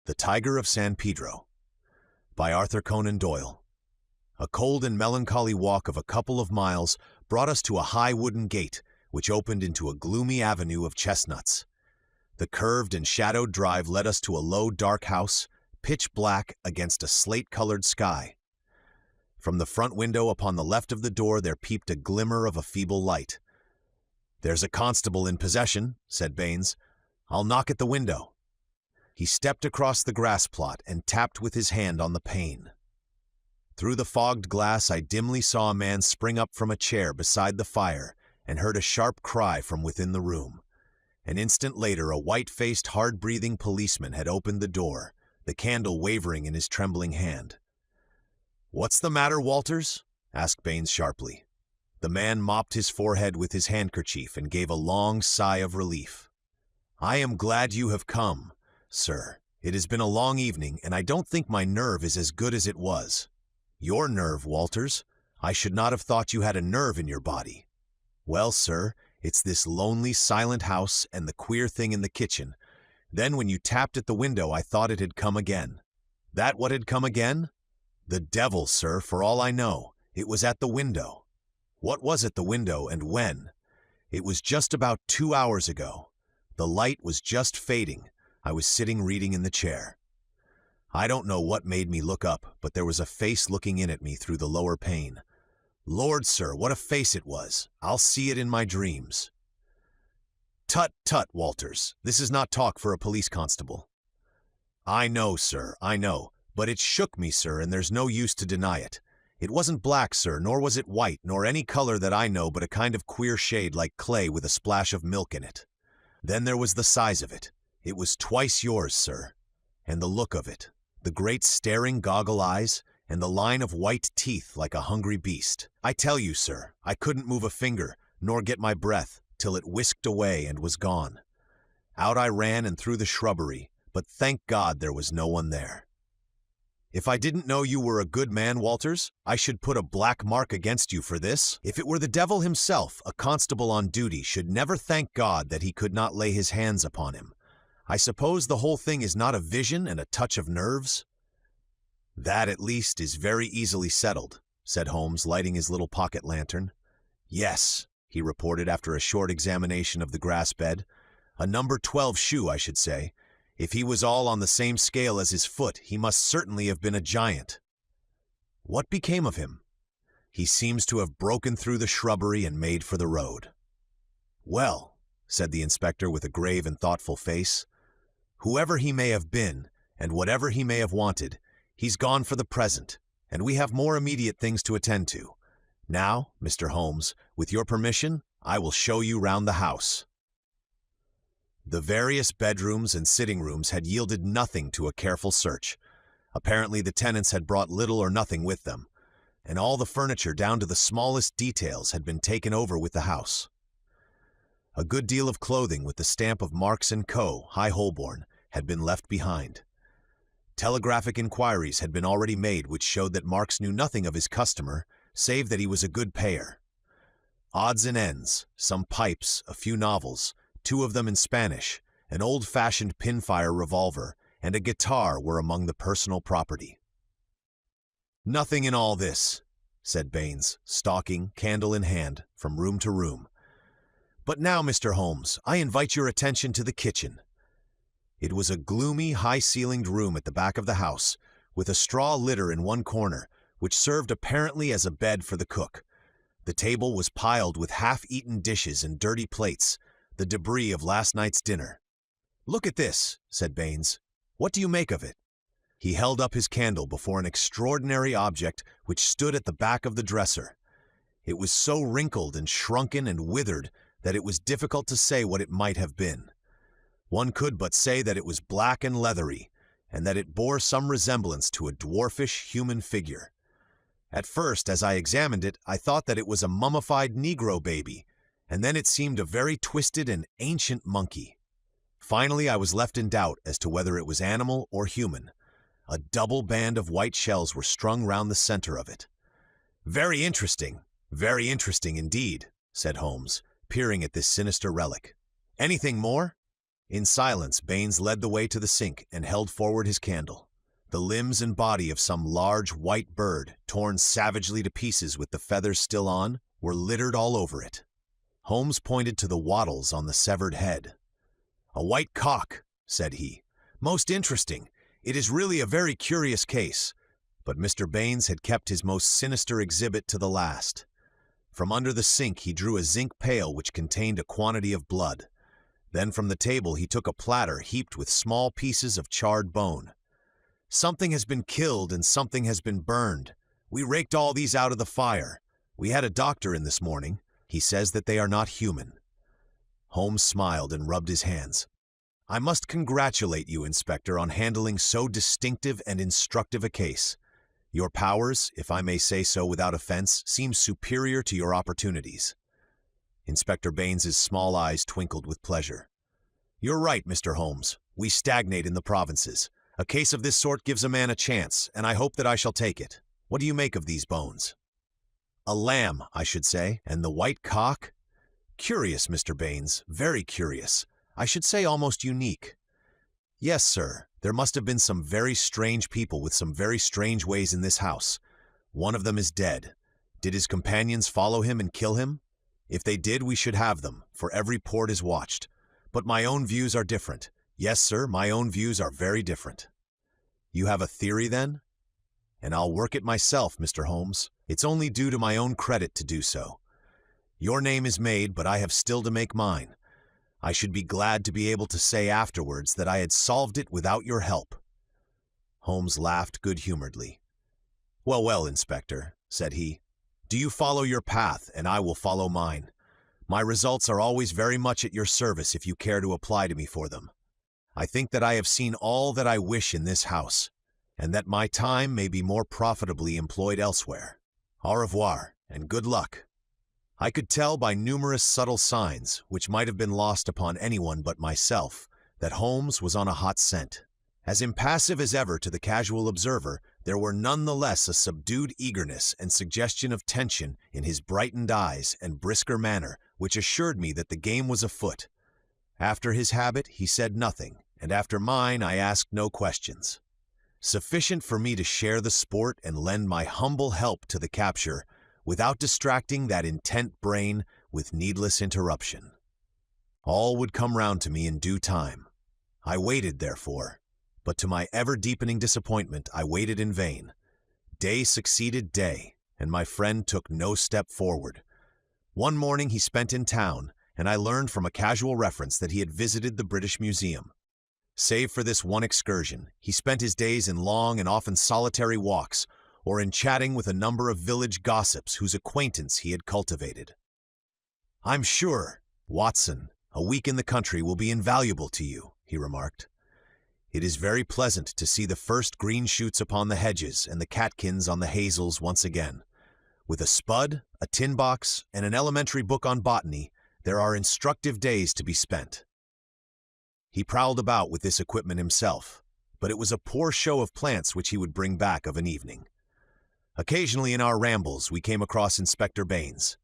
The Tiger of San Pedro by Arthur Conan Doyle. A cold and melancholy walk of a couple of miles brought us to a high wooden gate which opened into a gloomy avenue of chestnuts. The curved and shadowed drive led us to a low, dark house, pitch black against a slate-colored sky. From the front window upon the left of the door there peeped a glimmer of a feeble light. "There's a constable in possession," said Baines. "I'll knock at the window." He stepped across the grass plot and tapped with his hand on the pane. Through the fogged glass I dimly saw a man spring up from a chair beside the fire and heard a sharp cry from within the room. An instant later a white-faced, hard-breathing policeman had opened the door, the candle wavering in his trembling hand. "What's the matter, Walters?" asked Baines sharply. The man mopped his forehead with his handkerchief and gave a long sigh of relief. "I am glad you have come, sir. It has been a long evening, and I don't think my nerve is as good as it was." "Your nerve, Walters? I should not have thought you had a nerve in your body." "Well, sir, it's this lonely, silent house and the queer thing in the kitchen. Then when you tapped at the window I thought it had come again." "That what had come again?" "The devil, sir, for all I know. It was at the window." "What was at the window, and when?" "It was just about 2 hours ago. The light was just fading. I was sitting reading in the chair. I don't know what made me look up, but there was a face looking in at me through the lower pane. Lord, sir, what a face it was! I'll see it in my dreams." "Tut, tut, Walters, this is not talk for a police constable." "I know, sir, I know, but it shook me, sir, and there's no use to deny it. It wasn't black, sir, nor was it white, nor any color that I know, but a kind of queer shade like clay with a splash of milk in it. Then there was the size of it. It was twice yours, sir. And the look of it, the great staring goggle eyes, and the line of white teeth like a hungry beast. I tell you, sir, I couldn't move a finger, nor get my breath, till it whisked away and was gone. Out I ran and through the shrubbery, but thank God there was no one there. If I didn't know you were a good man, Walters, I should put a black mark against you for this. If it were the devil himself, a constable on duty should never thank God that he could not lay his hands upon him. I suppose the whole thing is not a vision and a touch of nerves?" "That, at least, is very easily settled," said Holmes, lighting his little pocket lantern. "Yes," he reported after a short examination of the grass bed. "A number 12 shoe, I should say. If he was all on the same scale as his foot, he must certainly have been a giant." "What became of him?" "He seems to have broken through the shrubbery and made for the road." "Well," said the inspector with a grave and thoughtful face, "whoever he may have been, and whatever he may have wanted, he's gone for the present, and we have more immediate things to attend to. Now, Mr. Holmes, with your permission, I will show you round the house." The various bedrooms and sitting rooms had yielded nothing to a careful search. Apparently the tenants had brought little or nothing with them, and all the furniture down to the smallest details had been taken over with the house. A good deal of clothing with the stamp of Marks & Co., High Holborn, had been left behind. Telegraphic inquiries had been already made which showed that Marks knew nothing of his customer, save that he was a good payer. Odds and ends, some pipes, a few novels, 2 of them in Spanish, an old-fashioned pinfire revolver, and a guitar were among the personal property. "Nothing in all this," said Baines, stalking, candle in hand, from room to room. "But now, Mr. Holmes, I invite your attention to the kitchen." It was a gloomy, high-ceilinged room at the back of the house, with a straw litter in one corner, which served apparently as a bed for the cook. The table was piled with half-eaten dishes and dirty plates, the debris of last night's dinner. "Look at this," said Baines. "What do you make of it?" He held up his candle before an extraordinary object which stood at the back of the dresser. It was so wrinkled and shrunken and withered that it was difficult to say what it might have been. One could but say that it was black and leathery, and that it bore some resemblance to a dwarfish human figure. At first, as I examined it, I thought that it was a mummified Negro baby, and then it seemed a very twisted and ancient monkey. Finally, I was left in doubt as to whether it was animal or human. A double band of white shells were strung round the center of it. Very interesting indeed," said Holmes, peering at this sinister relic. "Anything more?" In silence, Baines led the way to the sink and held forward his candle. The limbs and body of some large white bird, torn savagely to pieces with the feathers still on, were littered all over it. Holmes pointed to the wattles on the severed head. "A white cock," said he. "Most interesting. It is really a very curious case." But Mr. Baines had kept his most sinister exhibit to the last. From under the sink he drew a zinc pail which contained a quantity of blood. Then from the table he took a platter heaped with small pieces of charred bone. "Something has been killed and something has been burned. We raked all these out of the fire. We had a doctor in this morning. He says that they are not human." Holmes smiled and rubbed his hands. "I must congratulate you, Inspector, on handling so distinctive and instructive a case. Your powers, if I may say so without offense, seem superior to your opportunities." Inspector Baines's small eyes twinkled with pleasure. "You're right, Mr. Holmes. We stagnate in the provinces. A case of this sort gives a man a chance, and I hope that I shall take it. What do you make of these bones?" "A lamb, I should say, and the white cock? Curious, Mr. Baines, very curious. I should say almost unique." "Yes, sir. There must have been some very strange people with some very strange ways in this house. One of them is dead. Did his companions follow him and kill him? If they did, we should have them, for every port is watched. But my own views are different. Yes, sir, my own views are very different." "You have a theory, then?" "And I'll work it myself, Mr. Holmes. It's only due to my own credit to do so. Your name is made, but I have still to make mine. I should be glad to be able to say afterwards that I had solved it without your help." Holmes laughed good-humoredly. "Well, well, Inspector," said he. "Do you follow your path, and I will follow mine. My results are always very much at your service if you care to apply to me for them. I think that I have seen all that I wish in this house, and that my time may be more profitably employed elsewhere. Au revoir, and good luck." I could tell by numerous subtle signs, which might have been lost upon anyone but myself, that Holmes was on a hot scent. As impassive as ever to the casual observer, there were none the less a subdued eagerness and suggestion of tension in his brightened eyes and brisker manner, which assured me that the game was afoot. After his habit, he said nothing, and after mine, I asked no questions. Sufficient for me to share the sport and lend my humble help to the capture, without distracting that intent brain with needless interruption. All would come round to me in due time. I waited, therefore, but to my ever-deepening disappointment, I waited in vain. Day succeeded day, and my friend took no step forward. One morning he spent in town, and I learned from a casual reference that he had visited the British Museum. Save for this one excursion, he spent his days in long and often solitary walks, or in chatting with a number of village gossips whose acquaintance he had cultivated. "I'm sure, Watson, a week in the country will be invaluable to you," he remarked. "It is very pleasant to see the first green shoots upon the hedges and the catkins on the hazels once again. With a spud, a tin box, and an elementary book on botany, there are instructive days to be spent." He prowled about with this equipment himself, but it was a poor show of plants which he would bring back of an evening. Occasionally in our rambles we came across Inspector Baines.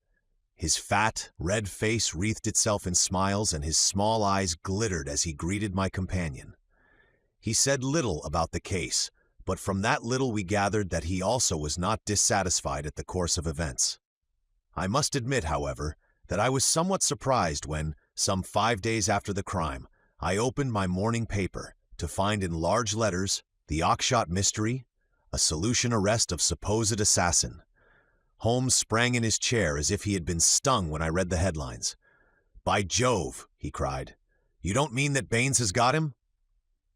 His fat, red face wreathed itself in smiles, and his small eyes glittered as he greeted my companion. He said little about the case, but from that little we gathered that he also was not dissatisfied at the course of events. I must admit, however, that I was somewhat surprised when, some 5 days after the crime, I opened my morning paper to find in large letters, "The Oxshott Mystery, a solution arrest of supposed assassin." Holmes sprang in his chair as if he had been stung when I read the headlines. "By Jove," he cried, "you don't mean that Baines has got him?"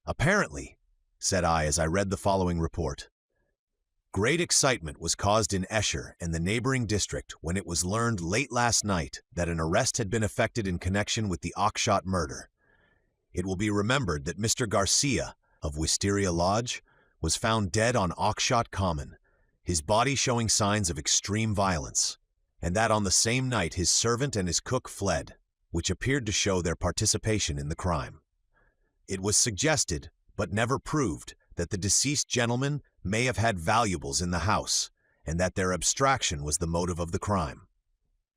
"Apparently," said I as I read the following report. "Great excitement was caused in Esher and the neighboring district when it was learned late last night that an arrest had been effected in connection with the Oxshott murder. It will be remembered that Mr. Garcia, of Wisteria Lodge, was found dead on Oxshott Common, his body showing signs of extreme violence, and that on the same night his servant and his cook fled, which appeared to show their participation in the crime. It was suggested, but never proved, that the deceased gentleman may have had valuables in the house, and that their abstraction was the motive of the crime.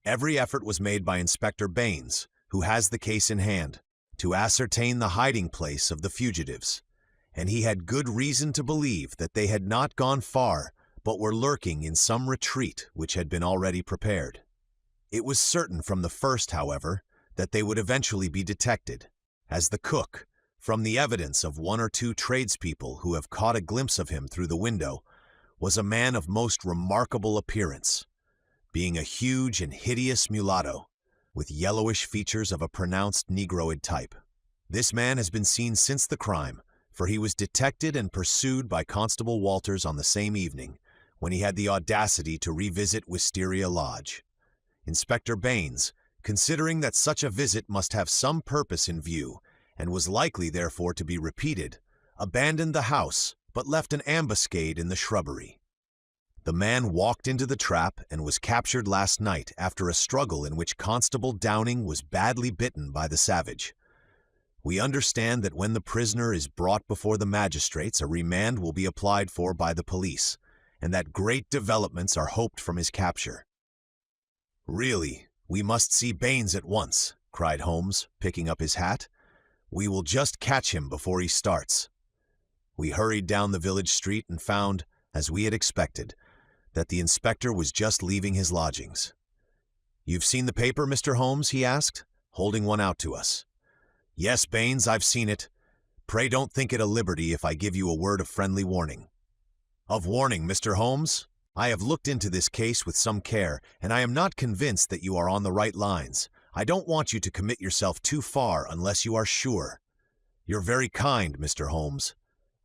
Every effort was made by Inspector Baines, who has the case in hand, to ascertain the hiding place of the fugitives, and he had good reason to believe that they had not gone far but were lurking in some retreat which had been already prepared. It was certain from the first, however, that they would eventually be detected, as the cook, from the evidence of one or two tradespeople who have caught a glimpse of him through the window, was a man of most remarkable appearance, being a huge and hideous mulatto, with yellowish features of a pronounced Negroid type. This man has been seen since the crime, for he was detected and pursued by Constable Walters on the same evening, when he had the audacity to revisit Wisteria Lodge. Inspector Baines, considering that such a visit must have some purpose in view, and was likely therefore to be repeated, abandoned the house, but left an ambuscade in the shrubbery. The man walked into the trap and was captured last night after a struggle in which Constable Downing was badly bitten by the savage. We understand that when the prisoner is brought before the magistrates, a remand will be applied for by the police, and that great developments are hoped from his capture. "Really, we must see Baines at once," cried Holmes, picking up his hat. "We will just catch him before he starts." We hurried down the village street and found, as we had expected, that the inspector was just leaving his lodgings. "You've seen the paper, Mr. Holmes?" he asked, holding one out to us. "Yes, Baines, I've seen it. Pray don't think it a liberty if I give you a word of friendly warning." "Of warning, Mr. Holmes? I have looked into this case with some care, and I am not convinced that you are on the right lines. I don't want you to commit yourself too far unless you are sure. You're very kind, Mr. Holmes.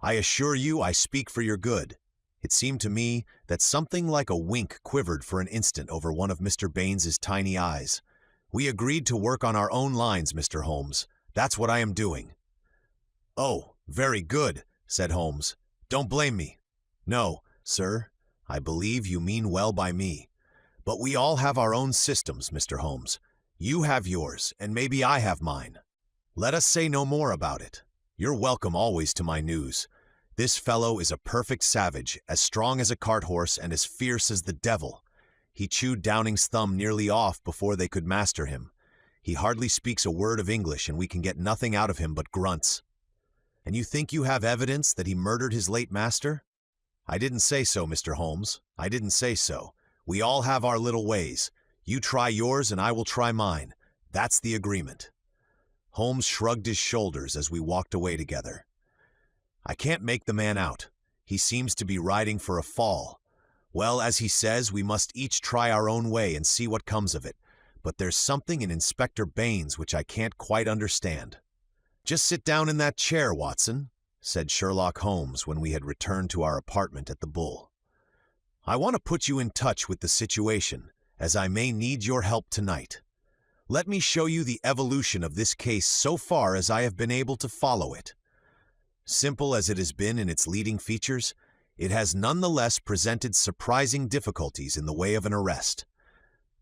I assure you I speak for your good." It seemed to me that something like a wink quivered for an instant over one of Mr. Baines's tiny eyes. "We agreed to work on our own lines, Mr. Holmes. That's what I am doing." "Oh, very good," said Holmes. "Don't blame me." "No, sir, I believe you mean well by me. But we all have our own systems, Mr. Holmes. You have yours, and maybe I have mine. Let us say no more about it. You're welcome always to my news. This fellow is a perfect savage, as strong as a cart horse and as fierce as the devil. He chewed Downing's thumb nearly off before they could master him. He hardly speaks a word of English, and we can get nothing out of him but grunts." "And you think you have evidence that he murdered his late master?" "I didn't say so, Mr. Holmes. I didn't say so. We all have our little ways. You try yours and I will try mine. That's the agreement." Holmes shrugged his shoulders as we walked away together. "I can't make the man out. He seems to be riding for a fall. Well, as he says, we must each try our own way and see what comes of it. But there's something in Inspector Baines which I can't quite understand." "Just sit down in that chair, Watson," said Sherlock Holmes when we had returned to our apartment at the Bull. "I want to put you in touch with the situation, as I may need your help tonight. Let me show you the evolution of this case so far as I have been able to follow it. Simple as it has been in its leading features, it has nonetheless presented surprising difficulties in the way of an arrest.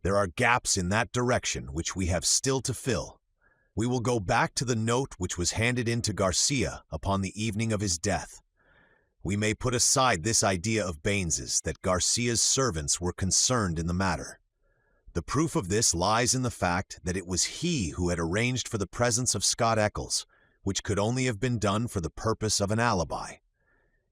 There are gaps in that direction which we have still to fill. We will go back to the note which was handed in to Garcia upon the evening of his death. We may put aside this idea of Baines's that Garcia's servants were concerned in the matter. The proof of this lies in the fact that it was he who had arranged for the presence of Scott Eccles, which could only have been done for the purpose of an alibi.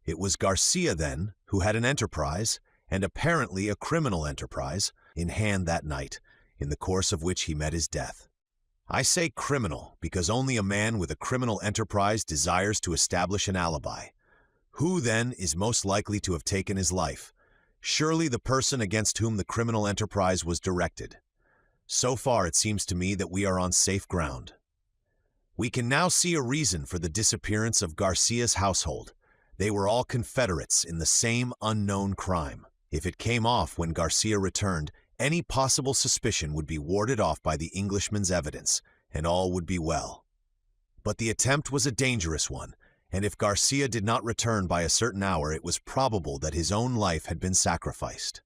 It was Garcia, then, who had an enterprise, and apparently a criminal enterprise, in hand that night, in the course of which he met his death. I say criminal because only a man with a criminal enterprise desires to establish an alibi. Who, then, is most likely to have taken his life? Surely the person against whom the criminal enterprise was directed. So far it seems to me that we are on safe ground. We can now see a reason for the disappearance of Garcia's household. They were all confederates in the same unknown crime. If it came off when Garcia returned, any possible suspicion would be warded off by the Englishman's evidence, and all would be well. But the attempt was a dangerous one, and if Garcia did not return by a certain hour, it was probable that his own life had been sacrificed.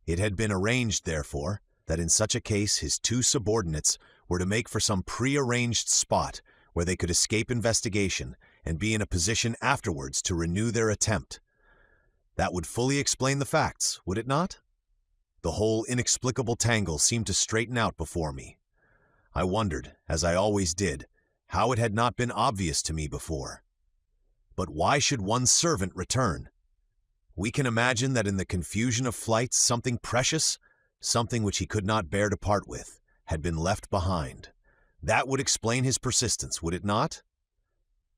It had been arranged, therefore, that in such a case his two subordinates were to make for some pre-arranged spot where they could escape investigation and be in a position afterwards to renew their attempt. That would fully explain the facts, would it not? The whole inexplicable tangle seemed to straighten out before me. I wondered, as I always did, How it had not been obvious to me before. But why should one servant return? We can imagine that in the confusion of flight, something precious, something which he could not bear to part with, had been left behind. That would explain his persistence, would it not?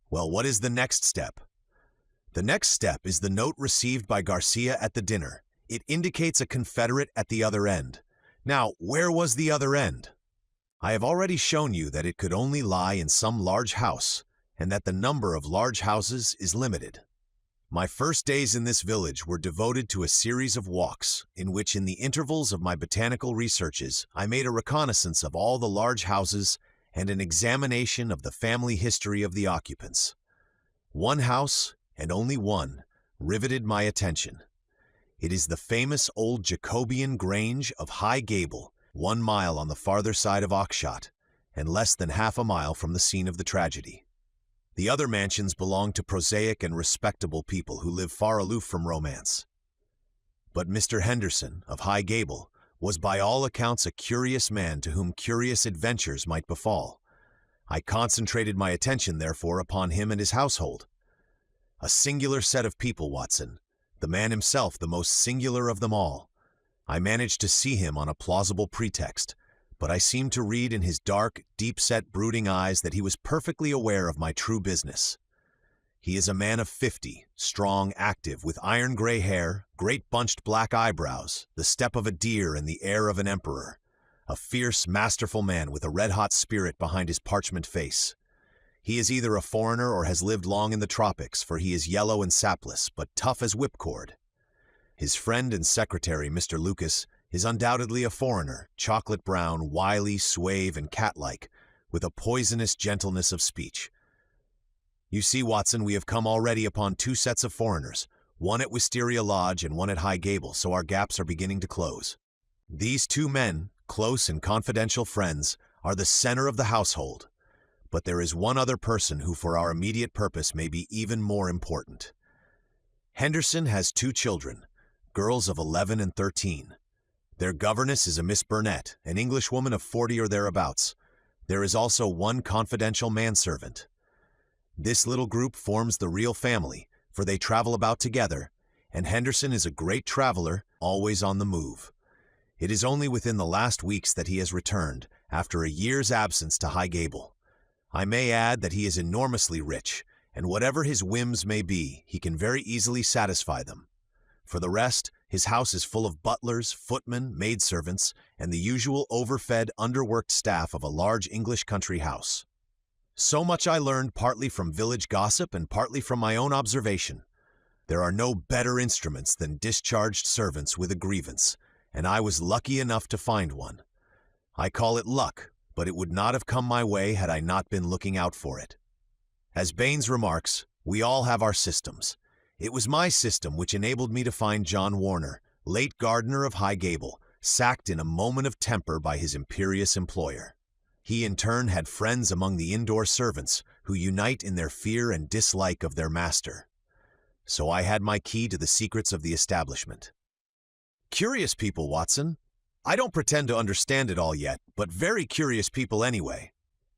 Well, what is the next step? The next step is the note received by Garcia at the dinner. It indicates a confederate at the other end. Now, where was the other end? I have already shown you that it could only lie in some large house, and that the number of large houses is limited. My first days in this village were devoted to a series of walks, in which in the intervals of my botanical researches I made a reconnaissance of all the large houses and an examination of the family history of the occupants. One house, and only one, riveted my attention. It is the famous old Jacobean Grange of High Gable, 1 mile on the farther side of Oxshott, and less than half a mile from the scene of the tragedy. The other mansions belong to prosaic and respectable people who live far aloof from romance. But Mr. Henderson, of High Gable, was by all accounts a curious man to whom curious adventures might befall. I concentrated my attention, therefore, upon him and his household. A singular set of people, Watson, the man himself the most singular of them all. I managed to see him on a plausible pretext, but I seemed to read in his dark, deep-set, brooding eyes that he was perfectly aware of my true business. He is a man of 50, strong, active, with iron-gray hair, great bunched black eyebrows, the step of a deer and the air of an emperor. A fierce, masterful man with a red-hot spirit behind his parchment face. He is either a foreigner or has lived long in the tropics, for he is yellow and sapless, but tough as whipcord. His friend and secretary, Mr. Lucas, is undoubtedly a foreigner, chocolate brown, wily, suave, and cat-like, with a poisonous gentleness of speech. You see, Watson, we have come already upon 2 sets of foreigners, one at Wisteria Lodge and one at High Gable, so our gaps are beginning to close. These 2 men, close and confidential friends, are the center of the household. But there is one other person who for our immediate purpose may be even more important. Henderson has 2 children, girls of 11 and 13. Their governess is a Miss Burnett, an Englishwoman of 40 or thereabouts. There is also one confidential manservant. This little group forms the real family, for they travel about together, and Henderson is a great traveler, always on the move. It is only within the last weeks that he has returned, after a year's absence, to High Gable. I may add that he is enormously rich, and whatever his whims may be, he can very easily satisfy them. For the rest, his house is full of butlers, footmen, maidservants, and the usual overfed, underworked staff of a large English country house. So much I learned partly from village gossip and partly from my own observation. There are no better instruments than discharged servants with a grievance, and I was lucky enough to find one. I call it luck, but it would not have come my way had I not been looking out for it. As Baines remarks, we all have our systems. It was my system which enabled me to find John Warner, late gardener of High Gable, sacked in a moment of temper by his imperious employer. He in turn had friends among the indoor servants who unite in their fear and dislike of their master. So I had my key to the secrets of the establishment. Curious people, Watson. I don't pretend to understand it all yet, but very curious people anyway.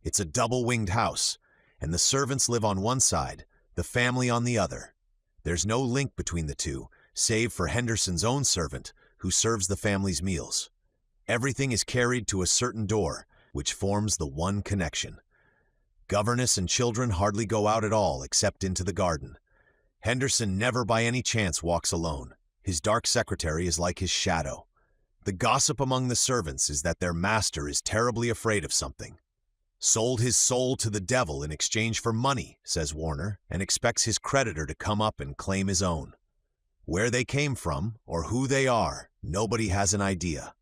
It's a double-winged house, and the servants live on one side, the family on the other. There's no link between the two, save for Henderson's own servant, who serves the family's meals. Everything is carried to a certain door, which forms the one connection. Governess and children hardly go out at all except into the garden. Henderson never by any chance walks alone. His dark secretary is like his shadow. The gossip among the servants is that their master is terribly afraid of something. Sold his soul to the devil in exchange for money, says Warner, and expects his creditor to come up and claim his own. Where they came from, or who they are, nobody has an idea.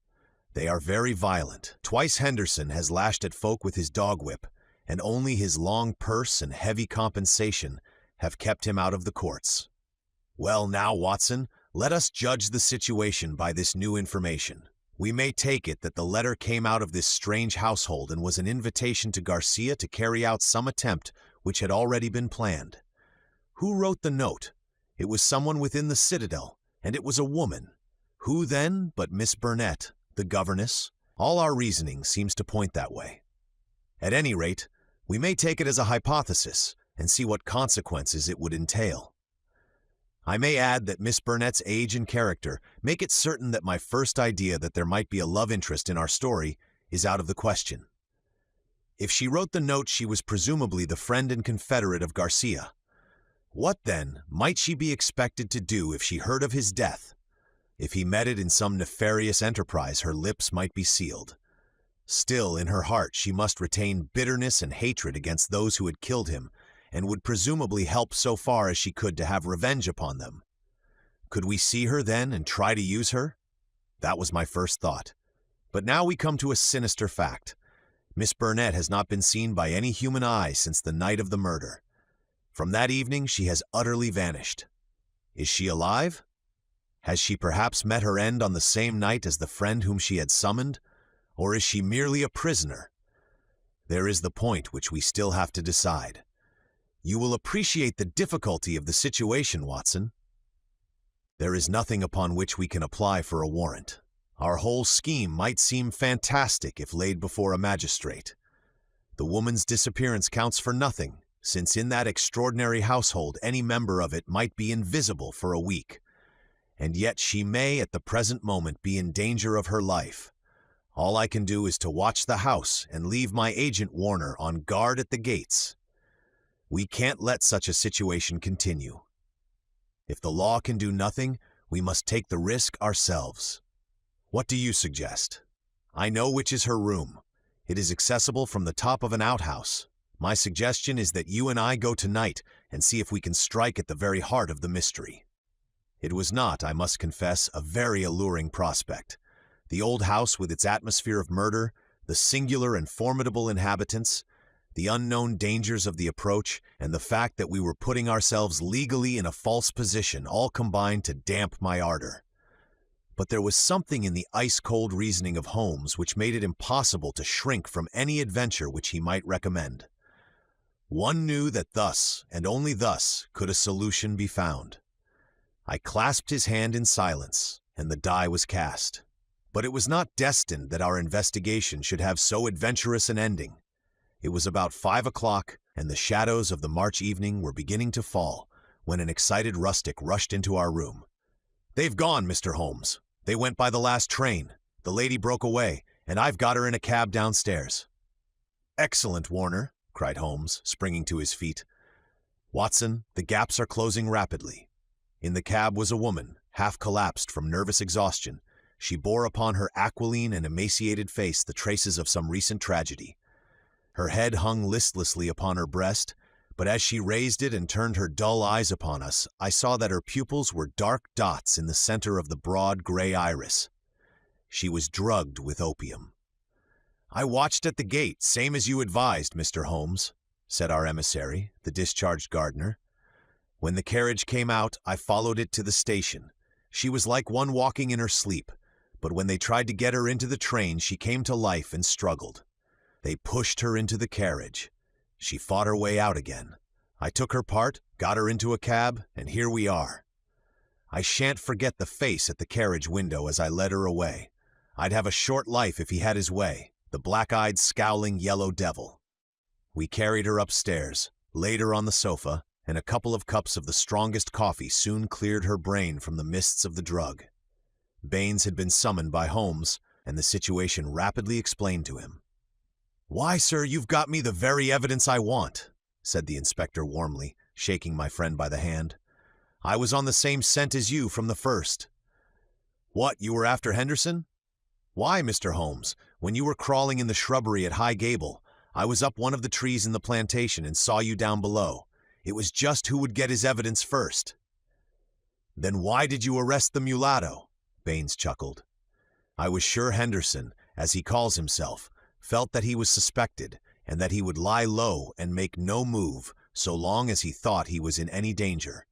They are very violent. Twice Henderson has lashed at folk with his dog whip, and only his long purse and heavy compensation have kept him out of the courts. Well now, Watson, let us judge the situation by this new information. We may take it that the letter came out of this strange household and was an invitation to Garcia to carry out some attempt which had already been planned. Who wrote the note? It was someone within the citadel, and it was a woman. Who then but Miss Burnett, the governess? All our reasoning seems to point that way. At any rate, We may take it as a hypothesis and see what consequences it would entail. I may add that Miss Burnett's age and character make it certain that my first idea that there might be a love interest in our story is out of the question. If she wrote the note, she was presumably the friend and confederate of Garcia. What, then, might she be expected to do if she heard of his death? If he met it in some nefarious enterprise, her lips might be sealed. Still, in her heart, she must retain bitterness and hatred against those who had killed him, and would presumably help so far as she could to have revenge upon them. Could we see her then and try to use her? That was my first thought. But now we come to a sinister fact. Miss Burnett has not been seen by any human eye since the night of the murder. From that evening, she has utterly vanished. Is she alive? Has she perhaps met her end on the same night as the friend whom she had summoned? Or is she merely a prisoner? There is the point which we still have to decide. You will appreciate the difficulty of the situation, Watson. There is nothing upon which we can apply for a warrant. Our whole scheme might seem fantastic if laid before a magistrate. The woman's disappearance counts for nothing, since in that extraordinary household any member of it might be invisible for a week. And yet she may at the present moment be in danger of her life. All I can do is to watch the house and leave my agent Warner on guard at the gates. We can't let such a situation continue. If the law can do nothing, we must take the risk ourselves. What do you suggest? I know which is her room. It is accessible from the top of an outhouse. My suggestion is that you and I go tonight and see if we can strike at the very heart of the mystery. It was not, I must confess, a very alluring prospect. The old house with its atmosphere of murder, the singular and formidable inhabitants, the unknown dangers of the approach, and the fact that we were putting ourselves legally in a false position all combined to damp my ardor. But there was something in the ice-cold reasoning of Holmes which made it impossible to shrink from any adventure which he might recommend. One knew that thus, and only thus, could a solution be found. I clasped his hand in silence, and the die was cast. But it was not destined that our investigation should have so adventurous an ending. It was about 5 o'clock, and the shadows of the March evening were beginning to fall, when an excited rustic rushed into our room. "They've gone, Mr. Holmes. They went by the last train. The lady broke away, and I've got her in a cab downstairs." "Excellent, Warner," cried Holmes, springing to his feet. "Watson, the gaps are closing rapidly." In the cab was a woman, half collapsed from nervous exhaustion. She bore upon her aquiline and emaciated face the traces of some recent tragedy. Her head hung listlessly upon her breast, but as she raised it and turned her dull eyes upon us, I saw that her pupils were dark dots in the center of the broad gray iris. She was drugged with opium. "I watched at the gate, same as you advised, Mr. Holmes," said our emissary, the discharged gardener. "When the carriage came out, I followed it to the station. She was like one walking in her sleep, but when they tried to get her into the train, she came to life and struggled. They pushed her into the carriage. She fought her way out again. I took her part, got her into a cab, and here we are. I shan't forget the face at the carriage window as I led her away. I'd have a short life if he had his way, the black-eyed, scowling yellow devil. We carried her upstairs, laid her on the sofa, and a couple of cups of the strongest coffee soon cleared her brain from the mists of the drug. Baines had been summoned by Holmes, and the situation rapidly explained to him. "Why, sir, you've got me the very evidence I want," said the inspector warmly, shaking my friend by the hand. "I was on the same scent as you from the first." "What, you were after Henderson?" "Why, Mr. Holmes, when you were crawling in the shrubbery at High Gable, I was up one of the trees in the plantation and saw you down below. It was just who would get his evidence first." "Then why did you arrest the mulatto?" Baines chuckled. "I was sure Henderson, as he calls himself, felt that he was suspected, and that he would lie low and make no move so long as he thought he was in any danger.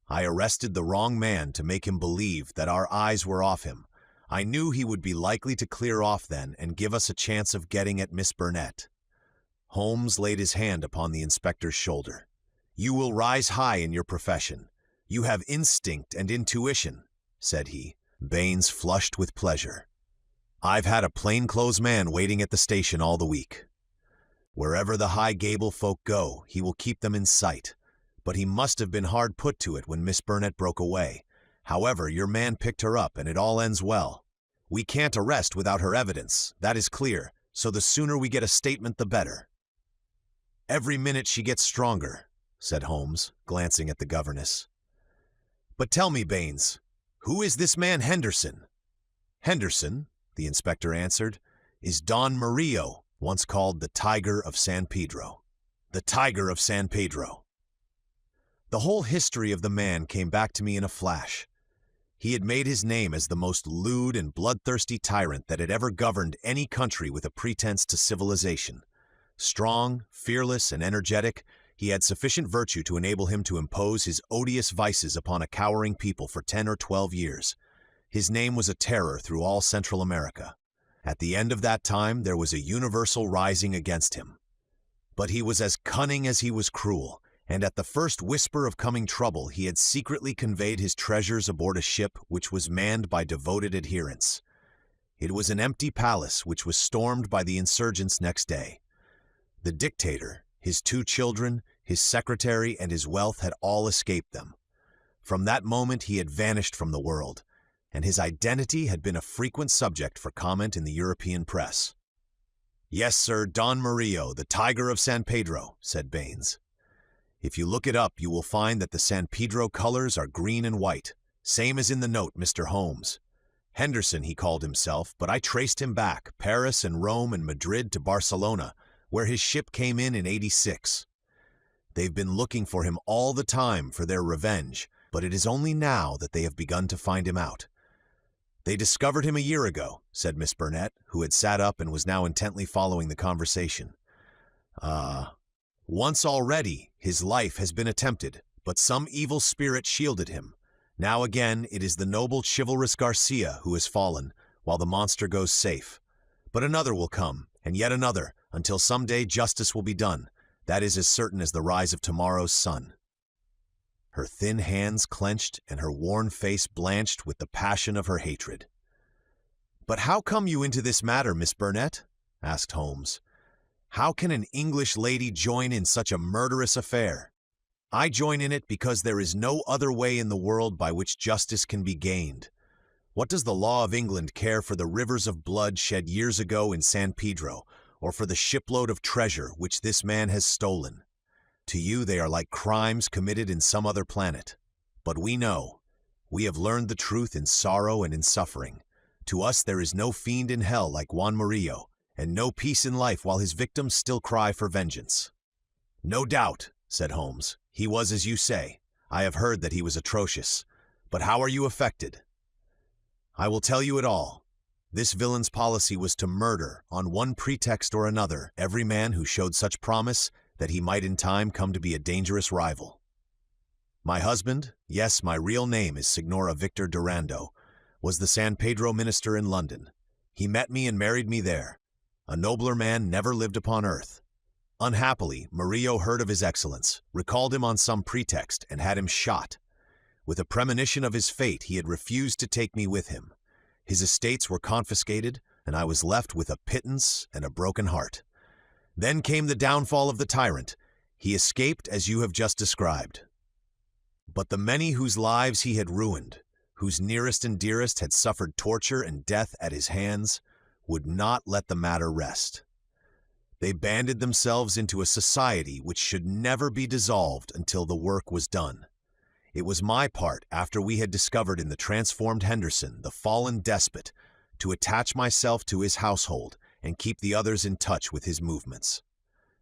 I arrested the wrong man to make him believe that our eyes were off him. I knew he would be likely to clear off then and give us a chance of getting at Miss Burnett." Holmes laid his hand upon the inspector's shoulder. "You will rise high in your profession. You have instinct and intuition," said he. Baines flushed with pleasure. "I've had a plainclothes man waiting at the station all the week." Wherever the high gable folk go, he will keep them in sight. But he must have been hard put to it when Miss Burnett broke away. However, your man picked her up, and it all ends well. We can't arrest without her evidence, that is clear, so the sooner we get a statement, the better." "Every minute she gets stronger," said Holmes, glancing at the governess. "But tell me, Baines, who is this man Henderson?" "Henderson," the inspector answered, "is Don Murillo, once called the Tiger of San Pedro." The Tiger of San Pedro. The whole history of the man came back to me in a flash. He had made his name as the most lewd and bloodthirsty tyrant that had ever governed any country with a pretense to civilization. Strong, fearless, and energetic, he had sufficient virtue to enable him to impose his odious vices upon a cowering people for 10 or 12 years. His name was a terror through all Central America. At the end of that time, there was a universal rising against him. But he was as cunning as he was cruel, and at the first whisper of coming trouble, he had secretly conveyed his treasures aboard a ship which was manned by devoted adherents. It was an empty palace which was stormed by the insurgents next day. The dictator, his 2 children, his secretary, and his wealth had all escaped them. From that moment he had vanished from the world, and his identity had been a frequent subject for comment in the European press. "Yes, sir, Don Murillo, the Tiger of San Pedro," said Baines. "If you look it up, you will find that the San Pedro colors are green and white, same as in the note, Mr. Holmes. Henderson, he called himself, but I traced him back, Paris and Rome and Madrid to Barcelona, where his ship came in '86. They've been looking for him all the time for their revenge, but it is only now that they have begun to find him out." "They discovered him a year ago," said Miss Burnett, who had sat up and was now intently following the conversation. "Once already his life has been attempted, but some evil spirit shielded him. Now again it is the noble chivalrous Garcia who has fallen, while the monster goes safe. But another will come, and yet another, until some day justice will be done. That is as certain as the rise of tomorrow's sun." Her thin hands clenched and her worn face blanched with the passion of her hatred. "But how come you into this matter, Miss Burnett?" asked Holmes. "How can an English lady join in such a murderous affair?" "I join in it because there is no other way in the world by which justice can be gained. What does the law of England care for the rivers of blood shed years ago in San Pedro, or for the shipload of treasure which this man has stolen? To you they are like crimes committed in some other planet. But we know. We have learned the truth in sorrow and in suffering. To us there is no fiend in hell like Juan Murillo, and no peace in life while his victims still cry for vengeance." "No doubt," said Holmes. "He was as you say. I have heard that he was atrocious. But how are you affected?" "I will tell you it all. This villain's policy was to murder, on one pretext or another, every man who showed such promise that he might in time come to be a dangerous rival. My husband, yes, my real name is Signora Victor Durando, was the San Pedro minister in London. He met me and married me there. A nobler man never lived upon earth. Unhappily, Murillo heard of his excellence, recalled him on some pretext, and had him shot. With a premonition of his fate, he had refused to take me with him. His estates were confiscated, and I was left with a pittance and a broken heart. Then came the downfall of the tyrant. He escaped as you have just described. But the many whose lives he had ruined, whose nearest and dearest had suffered torture and death at his hands, would not let the matter rest. They banded themselves into a society which should never be dissolved until the work was done. It was my part, after we had discovered in the transformed Henderson the fallen despot, to attach myself to his household and keep the others in touch with his movements.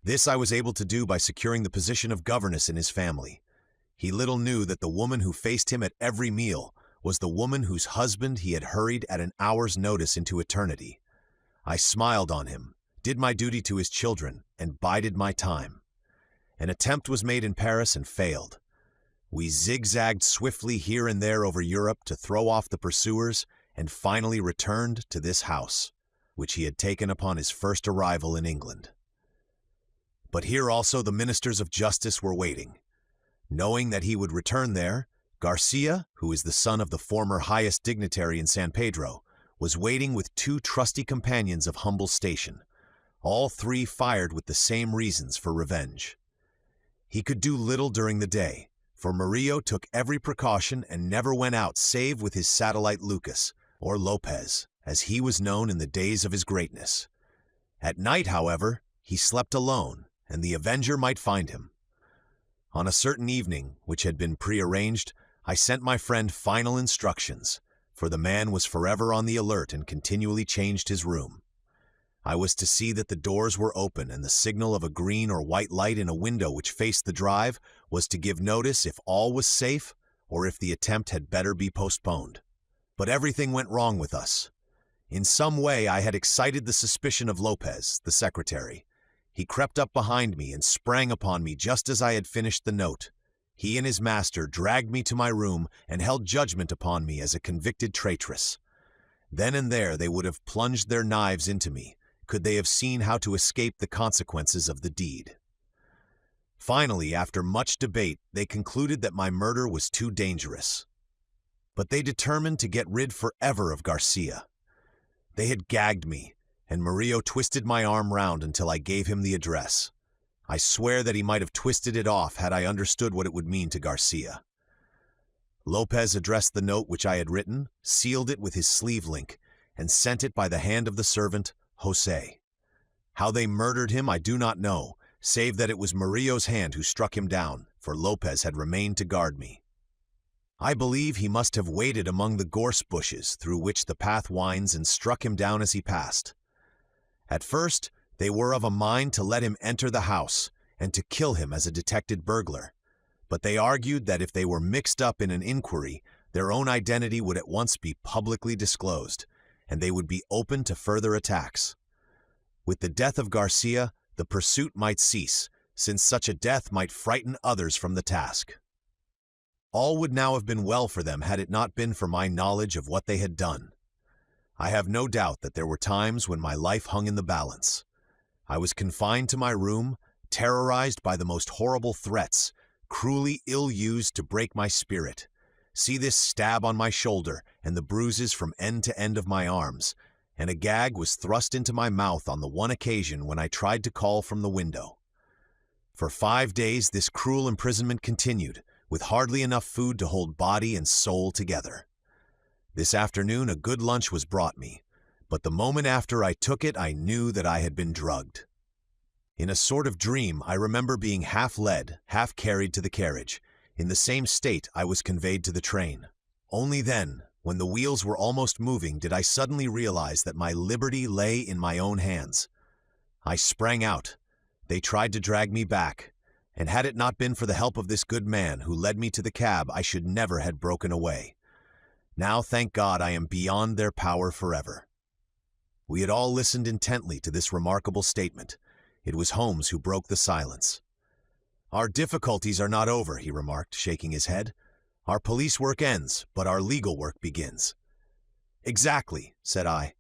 This I was able to do by securing the position of governess in his family. He little knew that the woman who faced him at every meal was the woman whose husband he had hurried at an hour's notice into eternity. I smiled on him, did my duty to his children, and bided my time. An attempt was made in Paris and failed. We zigzagged swiftly here and there over Europe to throw off the pursuers, and finally returned to this house, which he had taken upon his first arrival in England. But here also the ministers of justice were waiting. Knowing that he would return there, Garcia, who is the son of the former highest dignitary in San Pedro, was waiting with 2 trusty companions of humble station. All three fired with the same reasons for revenge. He could do little during the day, for Murillo took every precaution and never went out save with his satellite Lucas, or Lopez, as he was known in the days of his greatness. At night, however, he slept alone, and the avenger might find him. On a certain evening, which had been prearranged, I sent my friend final instructions, for the man was forever on the alert and continually changed his room. I was to see that the doors were open, and the signal of a green or white light in a window which faced the drive was to give notice if all was safe or if the attempt had better be postponed. But everything went wrong with us. In some way I had excited the suspicion of Lopez, the secretary. He crept up behind me and sprang upon me just as I had finished the note. He and his master dragged me to my room and held judgment upon me as a convicted traitress. Then and there they would have plunged their knives into me, could they have seen how to escape the consequences of the deed. Finally, after much debate, they concluded that my murder was too dangerous. But they determined to get rid forever of Garcia. They had gagged me, and Murillo twisted my arm round until I gave him the address. I swear that he might have twisted it off had I understood what it would mean to Garcia. Lopez addressed the note which I had written, sealed it with his sleeve link, and sent it by the hand of the servant, Jose. How they murdered him I do not know, save that it was Murillo's hand who struck him down, for Lopez had remained to guard me. I believe he must have waited among the gorse bushes through which the path winds and struck him down as he passed. At first, they were of a mind to let him enter the house and to kill him as a detected burglar, but they argued that if they were mixed up in an inquiry, their own identity would at once be publicly disclosed, and they would be open to further attacks. With the death of Garcia, the pursuit might cease, since such a death might frighten others from the task. All would now have been well for them had it not been for my knowledge of what they had done. I have no doubt that there were times when my life hung in the balance. I was confined to my room, terrorized by the most horrible threats, cruelly ill-used to break my spirit. See this stab on my shoulder and the bruises from end to end of my arms, and a gag was thrust into my mouth on the one occasion when I tried to call from the window. For 5 days this cruel imprisonment continued, with hardly enough food to hold body and soul together. This afternoon a good lunch was brought me, but the moment after I took it I knew that I had been drugged. In a sort of dream I remember being half led, half carried to the carriage. In the same state I was conveyed to the train. Only then, when the wheels were almost moving, did I suddenly realize that my liberty lay in my own hands. I sprang out. They tried to drag me back, and had it not been for the help of this good man who led me to the cab, I should never have broken away. Now, thank God, I am beyond their power forever. We had all listened intently to this remarkable statement. It was Holmes who broke the silence. "Our difficulties are not over," he remarked, shaking his head. "Our police work ends, but our legal work begins." "Exactly," said I.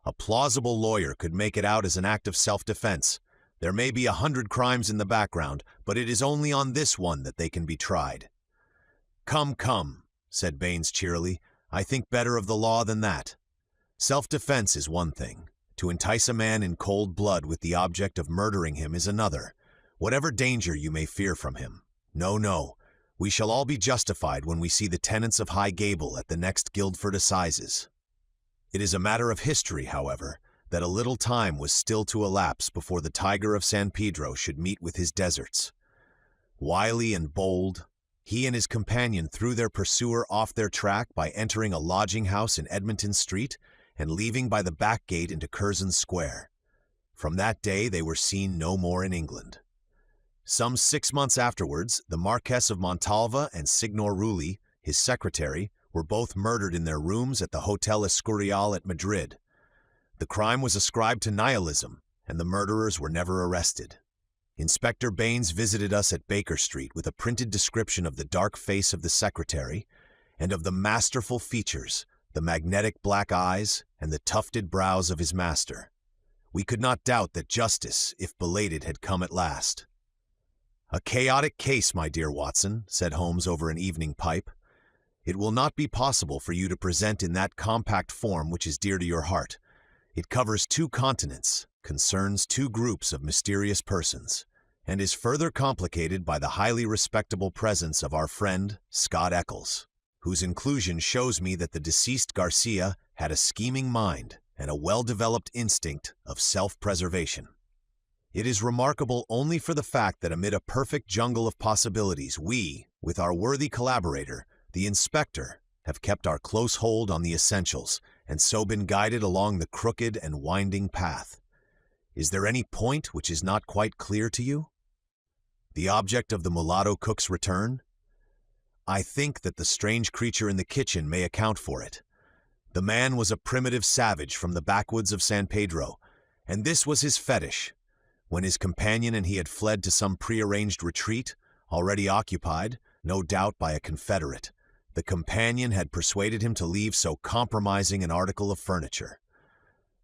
"A plausible lawyer could make it out as an act of self-defense. There may be 100 crimes in the background, but it is only on this one that they can be tried." "Come, come," said Baines cheerily. "I think better of the law than that. Self-defense is one thing. To entice a man in cold blood with the object of murdering him is another, whatever danger you may fear from him. No, no, we shall all be justified when we see the tenants of High Gable at the next Guildford Assizes. It is a matter of history, however, that a little time was still to elapse before the tiger of San Pedro should meet with his deserts. Wily and bold, he and his companion threw their pursuer off their track by entering a lodging-house in Edmonton Street and leaving by the back gate into Curzon Square. From that day they were seen no more in England. Some 6 months afterwards, the Marquess of Montalva and Signor Rulli, his secretary, were both murdered in their rooms at the Hotel Escurial at Madrid. The crime was ascribed to nihilism, and the murderers were never arrested. Inspector Baines visited us at Baker Street with a printed description of the dark face of the secretary and of the masterful features, the magnetic black eyes, and the tufted brows of his master. We could not doubt that justice, if belated, had come at last. "A chaotic case, my dear Watson," said Holmes over an evening pipe. "It will not be possible for you to present in that compact form which is dear to your heart. It covers 2 continents, concerns 2 groups of mysterious persons, and is further complicated by the highly respectable presence of our friend, Scott Eccles, whose inclusion shows me that the deceased Garcia had a scheming mind and a well-developed instinct of self-preservation. It is remarkable only for the fact that amid a perfect jungle of possibilities, we, with our worthy collaborator, the inspector, have kept our close hold on the essentials and so been guided along the crooked and winding path. Is there any point which is not quite clear to you? The object of the mulatto cook's return? I think that the strange creature in the kitchen may account for it. The man was a primitive savage from the backwoods of San Pedro, and this was his fetish. When his companion and he had fled to some prearranged retreat, already occupied, no doubt by a confederate, the companion had persuaded him to leave so compromising an article of furniture.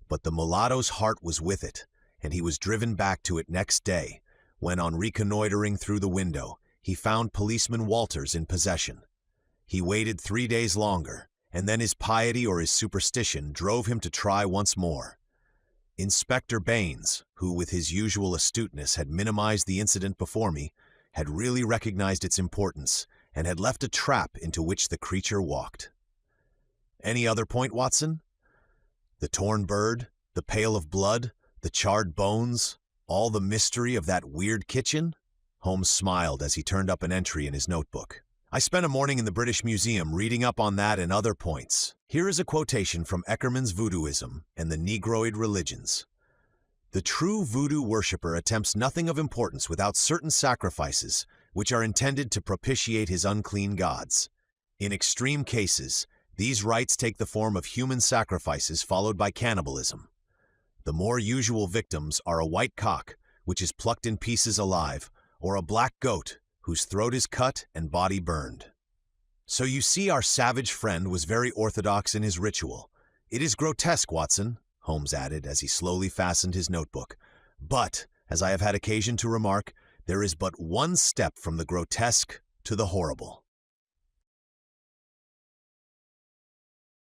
But the mulatto's heart was with it, and he was driven back to it next day, when on reconnoitering through the window, he found Policeman Walters in possession. He waited 3 days longer, and then his piety or his superstition drove him to try once more. Inspector Baines, who with his usual astuteness had minimized the incident before me, had really recognized its importance and had left a trap into which the creature walked. Any other point, Watson? The torn bird, the pail of blood, the charred bones, all the mystery of that weird kitchen? Holmes smiled as he turned up an entry in his notebook. I spent a morning in the British Museum reading up on that and other points. Here is a quotation from Eckermann's Voodooism and the Negroid religions. The true voodoo worshipper attempts nothing of importance without certain sacrifices, which are intended to propitiate his unclean gods. In extreme cases, these rites take the form of human sacrifices followed by cannibalism. The more usual victims are a white cock, which is plucked in pieces alive, or a black goat, whose throat is cut and body burned. So you see, our savage friend was very orthodox in his ritual. It is grotesque, Watson, Holmes added as he slowly fastened his notebook. But, as I have had occasion to remark, there is but one step from the grotesque to the horrible.